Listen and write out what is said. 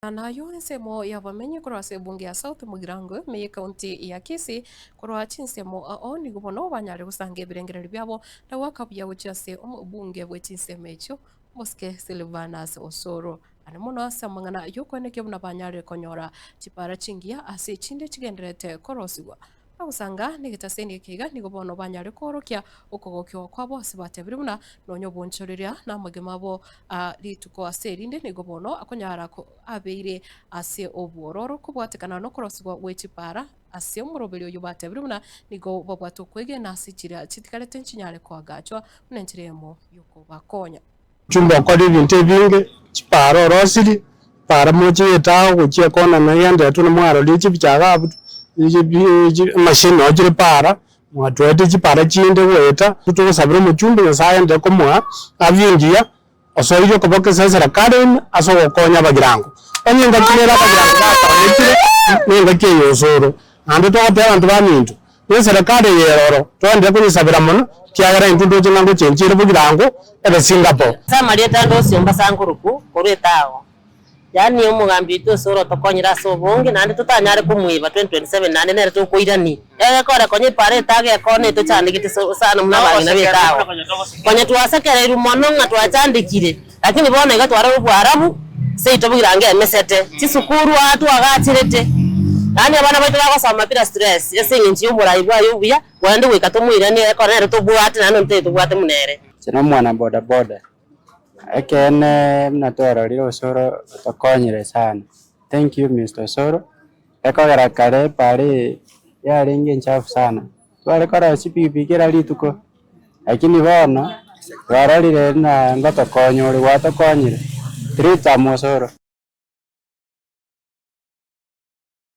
Nayo nsemo ya bamenye kurwa sebunge ya South Mugirango me county ya Kisii kurwa chinsemo oni gubono banyare gusange birengere byabo na wakabya gucyase umubunge bw'chinsemo echo Muske Silvanus Osoro anamuno samangana yukoneke buna banyare konyora chipara chingia ase chinde chigenderete korosigwa agusanga nigitaseni kiga nigobono banyare korokya ukogokyo kwa bose batebiri buna nonyo bonchoreria na magemabo rituko aserinde nigobono akonyara ko abeire ase obororo kubwatekana no korosigwa wechipara ase umuroberi uyu batebiri buna nigo babwato kwege nasichira chitikarete nchinyare kwa gachwa munenchiremo yuko bakonya chumba kwa ibintu binge chipara rosiri para mochi eta guchie kona na yande tu no mwaro lichi bichaga mashine ojire para mwatwete chipara chinde weta tuto sabire mu chumba nyasaye ndeko mwa avyingia osoyo koboke sasa karen aso gokonya bagirango onyenga kinera bagirango batarikire nenga keyo Osoro ande to hote abantu banindu neserikali yeroro twende kunisabira muno kiagara intundo chinango chenchire bugirango ebe Singapore samarieta ndo siomba sanguruku koretawo yani umugambi itu Osoro tokonyira sobonge nande tutanyare kumwiba 2027 nande nere tukoirani kora konye pare tage kone to chandikite sana munabangi na betawo konye tuwasekera irumono nga twachandikire lakini bona igatwara ubwarabu seito bugirange mesete chisukuru atu agatirete nani abana baitira gosoma pira stress yesingi yuburayi bwa yubuya wande wikatumwirani kora nere tubwate nano nte tubwate munere chino mwana boda boda ekene mnatora lilo Osoro tokonyire sana. Thank you Mr. Osoro. Ekogera kare pare yaringe nchafu sana. Twale kora sipipikira lituko. Lakini bono waralire na ngotokonyore watokonyire. Trita Osoro.